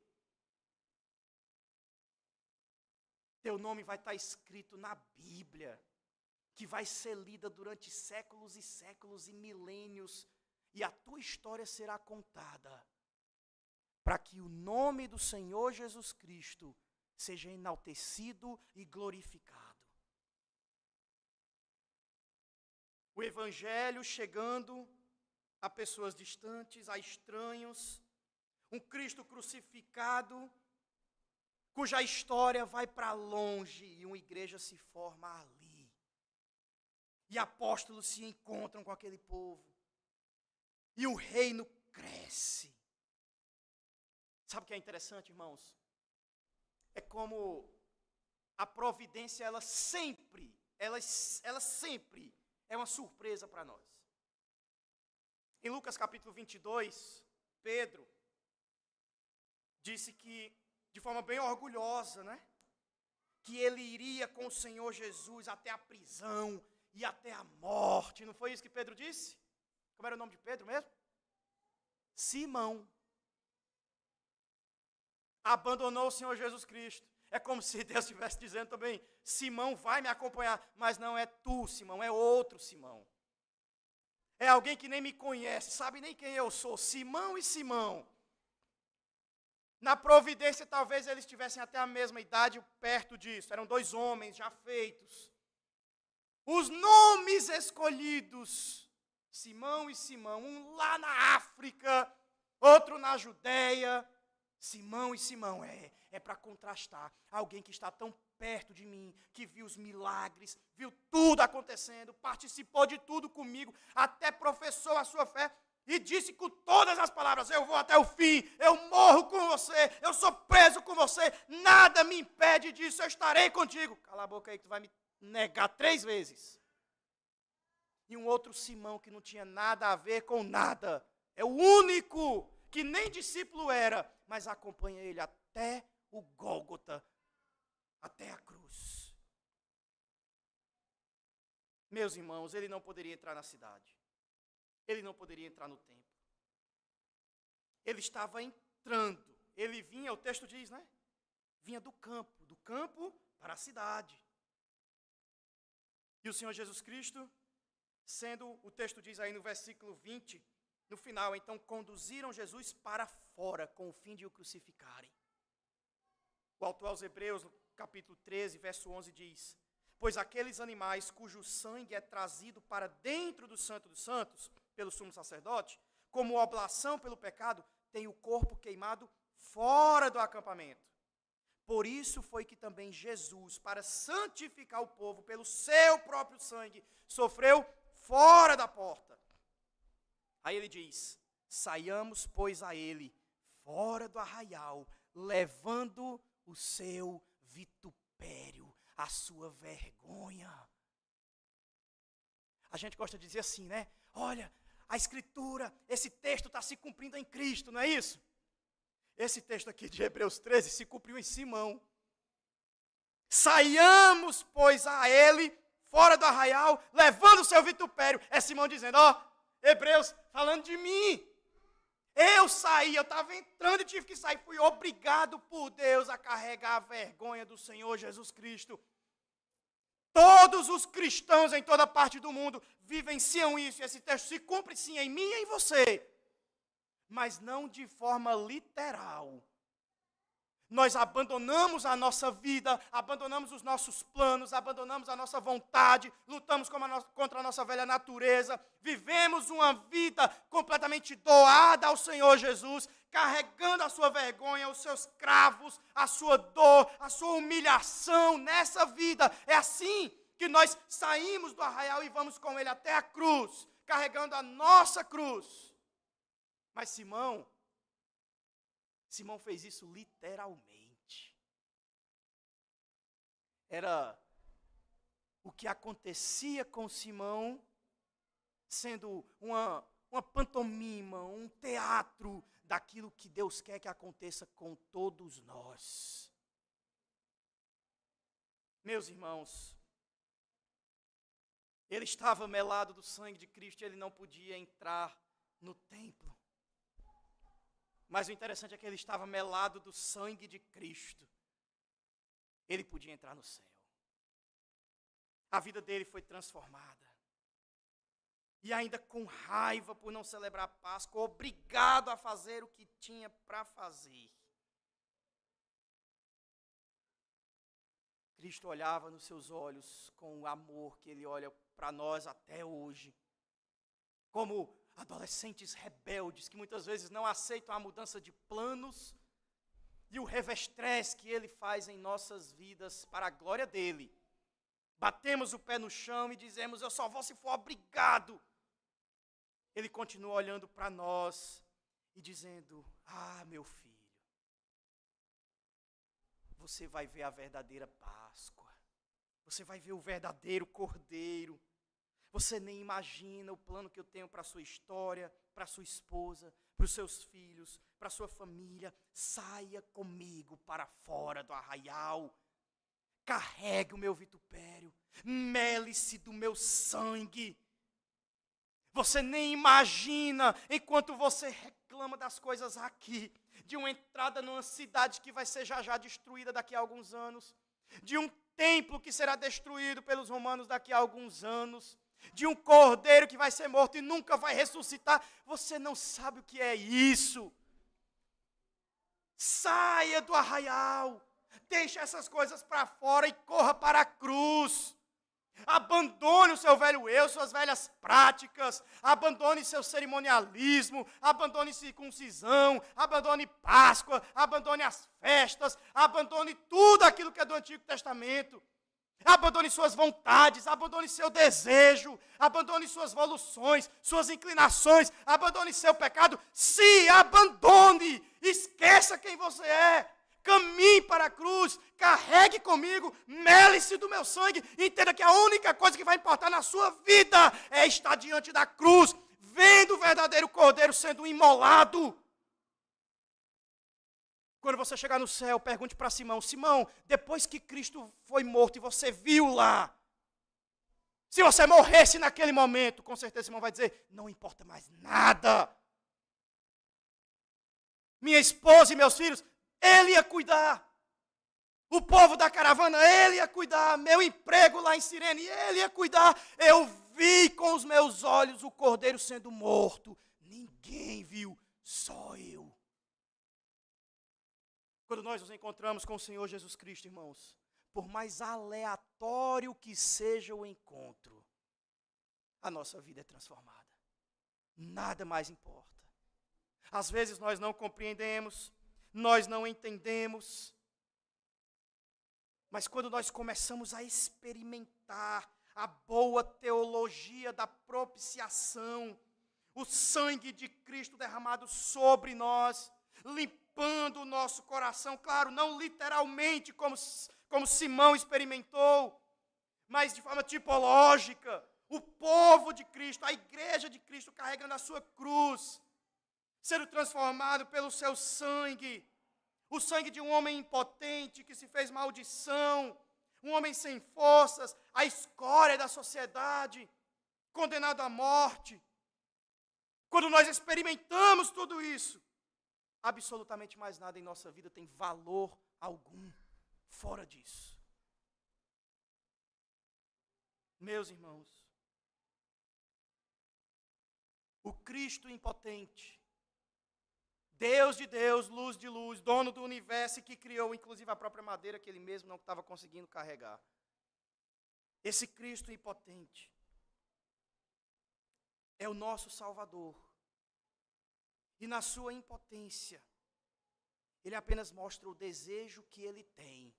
Teu nome vai estar escrito na Bíblia, que vai ser lida durante séculos e séculos e milênios, e a tua história será contada, para que o nome do Senhor Jesus Cristo seja enaltecido e glorificado. O Evangelho chegando a pessoas distantes, a estranhos, um Cristo crucificado, cuja história vai para longe e uma igreja se forma ali. E apóstolos se encontram com aquele povo. E o reino cresce. Sabe o que é interessante, irmãos? É como a providência, ela sempre é uma surpresa para nós. Em Lucas capítulo 22, Pedro disse que, de forma bem orgulhosa, né? Que ele iria com o Senhor Jesus até a prisão e até a morte. Não foi isso que Pedro disse? Como era o nome de Pedro mesmo? Simão. Abandonou o Senhor Jesus Cristo. É como se Deus estivesse dizendo também, Simão vai me acompanhar, mas não é tu, Simão, é outro Simão. É alguém que nem me conhece, sabe nem quem eu sou, Simão e Simão. Na providência, talvez eles tivessem até a mesma idade, perto disso. Eram dois homens já feitos. Os nomes escolhidos, Simão e Simão, um lá na África, outro na Judéia. Simão e Simão, é para contrastar. Alguém que está tão perto de mim, que viu os milagres, viu tudo acontecendo, participou de tudo comigo, até professou a sua fé, e disse com todas as palavras, eu vou até o fim, eu morro com você, eu sou preso com você, nada me impede disso, eu estarei contigo. Cala a boca aí que tu vai me negar 3 vezes. E um outro Simão que não tinha nada a ver com nada, é o único que nem discípulo era, mas acompanha ele até o Gólgota, até a cruz. Meus irmãos, ele não poderia entrar na cidade. Ele não poderia entrar no templo. Ele estava entrando. Ele vinha, o texto diz, né? Vinha do campo para a cidade. E o Senhor Jesus Cristo, sendo, o texto diz aí no versículo 20, no final, então conduziram Jesus para fora, com o fim de o crucificarem. O autor aos Hebreus, no capítulo 13, verso 11, diz, pois aqueles animais cujo sangue é trazido para dentro do Santo dos Santos, pelo sumo sacerdote, como oblação pelo pecado, tem o corpo queimado fora do acampamento. Por isso foi que também Jesus, para santificar o povo pelo seu próprio sangue, sofreu fora da porta. Aí ele diz: saiamos, pois, a ele, fora do arraial, levando o seu vitupério, a sua vergonha. A gente gosta de dizer assim, né? Olha, a Escritura, esse texto está se cumprindo em Cristo, não é isso? Esse texto aqui de Hebreus 13 se cumpriu em Simão. Saiamos, pois, a ele, fora do arraial, levando o seu vitupério. É Simão dizendo, ó, Hebreus, falando de mim. Eu saí, eu estava entrando e tive que sair. Fui obrigado por Deus a carregar a vergonha do Senhor Jesus Cristo. Todos os cristãos em toda parte do mundo vivenciam isso. E esse texto se cumpre sim em mim e em você. Mas não de forma literal. Nós abandonamos a vida, abandonamos os nossos planos, abandonamos a nossa vontade, lutamos contra a nossa velha natureza, vivemos uma vida completamente doada ao Senhor Jesus, carregando a sua vergonha, os seus cravos, a sua dor, a sua humilhação nessa vida. É assim que nós saímos do arraial e vamos com Ele até a cruz, carregando a nossa cruz. Mas Simão fez isso literalmente. Era o que acontecia com Simão, sendo uma pantomima, um teatro daquilo que Deus quer que aconteça com todos nós. Meus irmãos, ele estava melado do sangue de Cristo, ele não podia entrar no templo. Mas o interessante é que ele estava melado do sangue de Cristo. Ele podia entrar no céu. A vida dele foi transformada. E ainda com raiva por não celebrar a Páscoa, obrigado a fazer o que tinha para fazer. Cristo olhava nos seus olhos com o amor que Ele olha para nós até hoje. Como adolescentes rebeldes que muitas vezes não aceitam a mudança de planos e o revestrez que Ele faz em nossas vidas para a glória dEle. Batemos o pé no chão e dizemos, eu só vou se for obrigado. Ele continua olhando para nós e dizendo, meu filho, você vai ver a verdadeira Páscoa. Você vai ver o verdadeiro Cordeiro. Você nem imagina o plano que eu tenho para a sua história, para a sua esposa, para os seus filhos, para a sua família. Saia comigo para fora do arraial. Carregue o meu vitupério. Mele-se do meu sangue. Você nem imagina, enquanto você reclama das coisas aqui, de uma entrada numa cidade que vai ser já destruída daqui a alguns anos, de um templo que será destruído pelos romanos daqui a alguns anos, de um cordeiro que vai ser morto e nunca vai ressuscitar. Você não sabe o que é isso. Saia do arraial, deixe essas coisas para fora e corra para a cruz. Abandone o seu velho eu, suas velhas práticas, abandone seu cerimonialismo, abandone circuncisão, abandone Páscoa, abandone as festas, abandone tudo aquilo que é do Antigo Testamento. Abandone suas vontades, abandone seu desejo, abandone suas voluções, suas inclinações, abandone seu pecado. Se abandone, esqueça quem você é. Caminhe para a cruz, carregue comigo, mele-se do meu sangue. Entenda que a única coisa que vai importar na sua vida é estar diante da cruz, vendo o verdadeiro Cordeiro sendo imolado. Quando você chegar no céu, pergunte para Simão, Simão, depois que Cristo foi morto e você viu lá, se você morresse naquele momento, com certeza Simão vai dizer, não importa mais nada. Minha esposa e meus filhos, Ele ia cuidar. O povo da caravana, Ele ia cuidar. Meu emprego lá em Cirene, Ele ia cuidar. Eu vi com os meus olhos o Cordeiro sendo morto. Ninguém viu, só eu. Quando nós nos encontramos com o Senhor Jesus Cristo, irmãos, por mais aleatório que seja o encontro, a nossa vida é transformada. Nada mais importa. Às vezes nós não compreendemos, nós não entendemos, Mas quando nós começamos a experimentar a boa teologia da propiciação, o sangue de Cristo derramado sobre nós, limpando o nosso coração, claro, não literalmente como Simão experimentou, mas de forma tipológica, o povo de Cristo, a igreja de Cristo carregando a sua cruz, sendo transformado pelo seu sangue, o sangue de um homem impotente que se fez maldição, um homem sem forças, a escória da sociedade, condenado à morte. Quando nós experimentamos tudo isso, absolutamente mais nada em nossa vida tem valor algum fora disso. Meus irmãos, o Cristo impotente, Deus de Deus, luz de luz, dono do universo, que criou inclusive a própria madeira que ele mesmo não estava conseguindo carregar. Esse Cristo impotente é o nosso Salvador. E na sua impotência, ele apenas mostra o desejo que ele tem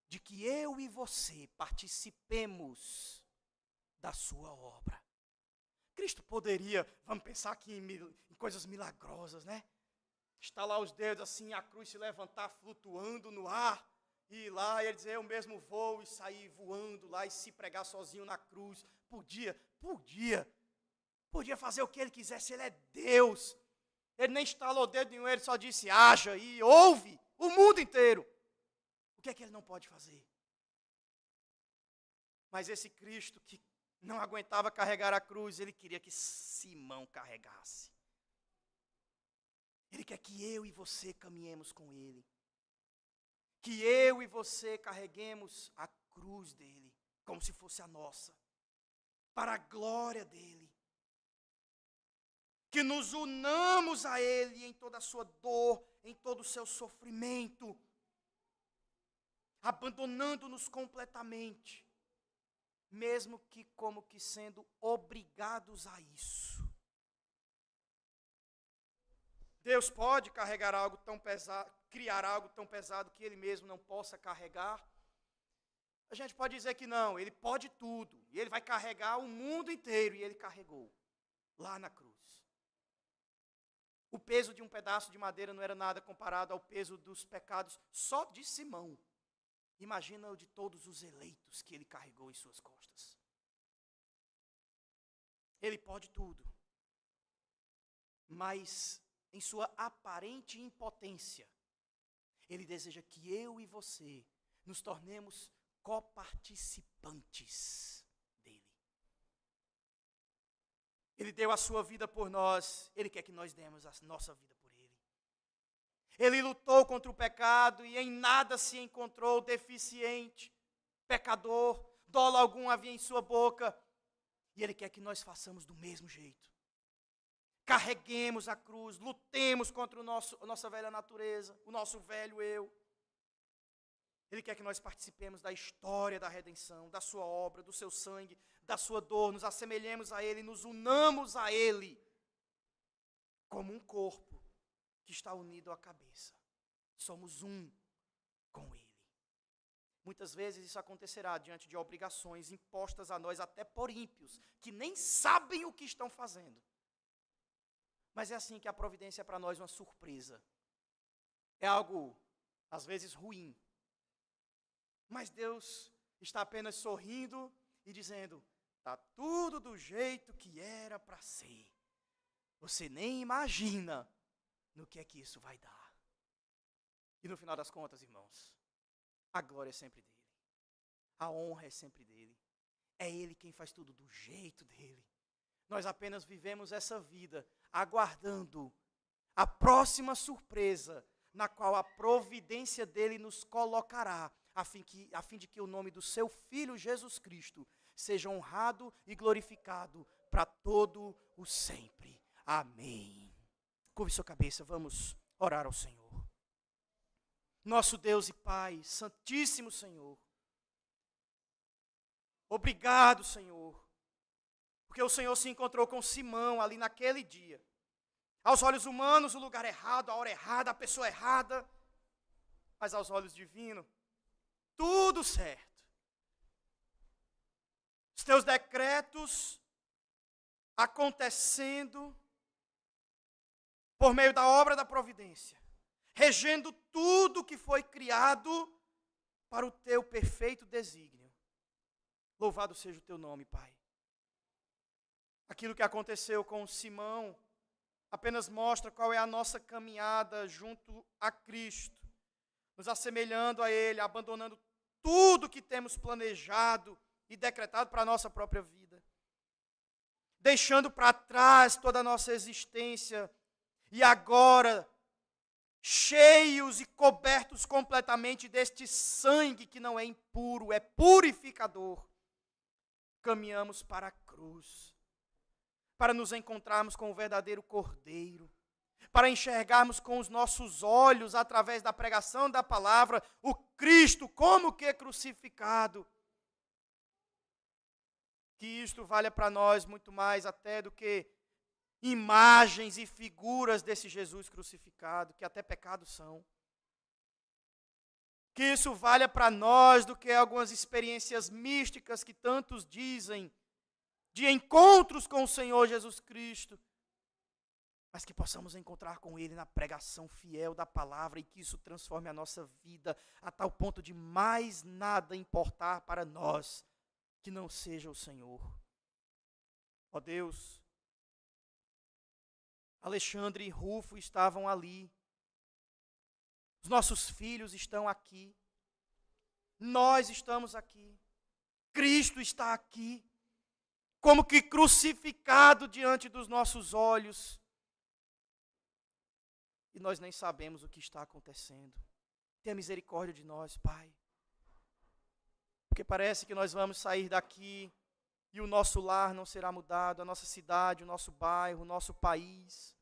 de que eu e você participemos da sua obra. Cristo poderia, vamos pensar aqui em coisas milagrosas, né? Estalar os dedos assim, a cruz se levantar flutuando no ar, e ir lá e ele dizer, eu mesmo vou, e sair voando lá e se pregar sozinho na cruz. Podia fazer o que ele quisesse, ele é Deus. Ele nem estalou o dedo nenhum, ele só disse, haja, e ouve o mundo inteiro. O que é que ele não pode fazer? Mas esse Cristo que não aguentava carregar a cruz, ele queria que Simão carregasse. Ele quer que eu e você caminhemos com ele. Que eu e você carreguemos a cruz dele, como se fosse a nossa, para a glória dele. Que nos unamos a ele em toda a sua dor, em todo o seu sofrimento, abandonando-nos completamente, mesmo que como que sendo obrigados a isso. Deus pode carregar algo tão pesado, criar algo tão pesado que ele mesmo não possa carregar? A gente pode dizer que não, ele pode tudo, e ele vai carregar o mundo inteiro, e ele carregou, lá na cruz. O peso de um pedaço de madeira não era nada comparado ao peso dos pecados só de Simão. Imagina o de todos os eleitos que ele carregou em suas costas. Ele pode tudo, mas em sua aparente impotência, ele deseja que eu e você nos tornemos coparticipantes dele. Ele deu a sua vida por nós, ele quer que nós demos a nossa vida por ele. Ele lutou contra o pecado e em nada se encontrou deficiente, pecador, dolo algum havia em sua boca. E ele quer que nós façamos do mesmo jeito. Carreguemos a cruz, lutemos contra a nossa velha natureza, o nosso velho eu. Ele quer que nós participemos da história da redenção, da sua obra, do seu sangue, da sua dor, nos assemelhemos a ele, nos unamos a ele, como um corpo que está unido à cabeça. Somos um com ele. Muitas vezes isso acontecerá diante de obrigações impostas a nós até por ímpios, que nem sabem o que estão fazendo. Mas é assim que a providência é para nós uma surpresa. É algo, às vezes, ruim. Mas Deus está apenas sorrindo e dizendo, está tudo do jeito que era para ser. Você nem imagina no que é que isso vai dar. E no final das contas, irmãos, a glória é sempre dele. A honra é sempre dele. É ele quem faz tudo do jeito dele. Nós apenas vivemos essa vida aguardando a próxima surpresa na qual a providência dele nos colocará, a fim de que o nome do seu Filho Jesus Cristo seja honrado e glorificado para todo o sempre. Amém. Curve sua cabeça, vamos orar ao Senhor. Nosso Deus e Pai, Santíssimo Senhor, obrigado, Senhor, porque o Senhor se encontrou com Simão ali naquele dia. Aos olhos humanos, o lugar errado, a hora errada, a pessoa errada, mas aos olhos divinos, tudo certo. Os teus decretos acontecendo por meio da obra da providência, regendo tudo que foi criado para o teu perfeito desígnio. Louvado seja o teu nome, Pai. Aquilo que aconteceu com Simão apenas mostra qual é a nossa caminhada junto a Cristo, nos assemelhando a Ele, abandonando tudo que temos planejado e decretado para a nossa própria vida, deixando para trás toda a nossa existência e agora, cheios e cobertos completamente deste sangue que não é impuro, é purificador, caminhamos para a cruz, para nos encontrarmos com o verdadeiro Cordeiro, para enxergarmos com os nossos olhos, através da pregação da palavra, o Cristo como que crucificado. Que isto valha para nós muito mais até do que imagens e figuras desse Jesus crucificado, que até pecados são. Que isso valha para nós do que algumas experiências místicas que tantos dizem, de encontros com o Senhor Jesus Cristo, mas que possamos encontrar com Ele na pregação fiel da palavra e que isso transforme a nossa vida a tal ponto de mais nada importar para nós que não seja o Senhor. Ó Deus, Alexandre e Rufo estavam ali, os nossos filhos estão aqui, nós estamos aqui, Cristo está aqui, como que crucificado diante dos nossos olhos, e nós nem sabemos o que está acontecendo. Tenha misericórdia de nós, Pai, porque parece que nós vamos sair daqui e o nosso lar não será mudado, a nossa cidade, o nosso bairro, o nosso país.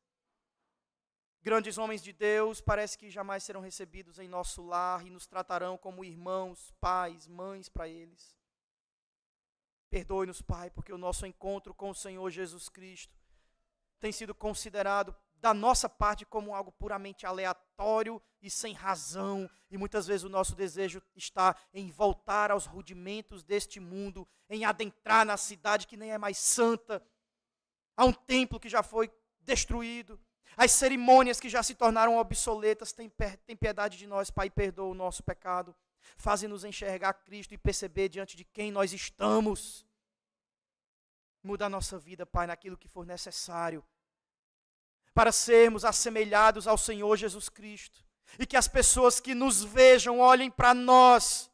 Grandes homens de Deus parece que jamais serão recebidos em nosso lar e nos tratarão como irmãos, pais, mães para eles. Perdoe-nos, Pai, porque o nosso encontro com o Senhor Jesus Cristo tem sido considerado da nossa parte como algo puramente aleatório e sem razão, e muitas vezes o nosso desejo está em voltar aos rudimentos deste mundo, em adentrar na cidade que nem é mais santa, a um templo que já foi destruído, as cerimônias que já se tornaram obsoletas. Tem piedade de nós, Pai, perdoa o nosso pecado, faze-nos enxergar Cristo e perceber diante de quem nós estamos. Muda a nossa vida, Pai, naquilo que for necessário, para sermos assemelhados ao Senhor Jesus Cristo. E que as pessoas que nos vejam olhem para nós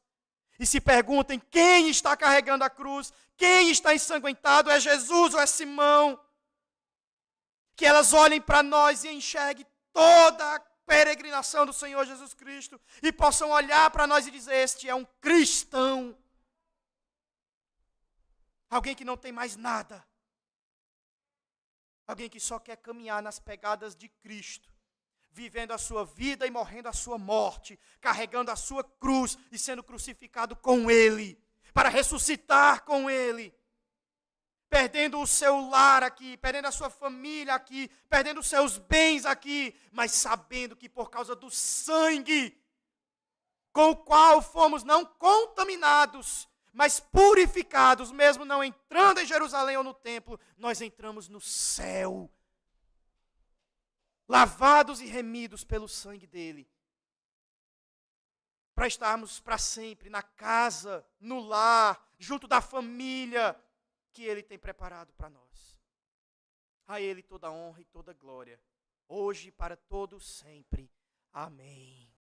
e se perguntem quem está carregando a cruz, quem está ensanguentado, é Jesus ou é Simão? Que elas olhem para nós e enxerguem toda a peregrinação do Senhor Jesus Cristo e possam olhar para nós e dizer: este é um cristão. Alguém que não tem mais nada. Alguém que só quer caminhar nas pegadas de Cristo, vivendo a sua vida e morrendo a sua morte, carregando a sua cruz e sendo crucificado com Ele, para ressuscitar com Ele, perdendo o seu lar aqui, perdendo a sua família aqui, perdendo os seus bens aqui, mas sabendo que por causa do sangue com o qual fomos não contaminados, mas purificados, mesmo não entrando em Jerusalém ou no templo, nós entramos no céu, lavados e remidos pelo sangue dele, para estarmos para sempre na casa, no lar, junto da família que ele tem preparado para nós. A ele toda honra e toda glória, hoje e para todo sempre. Amém.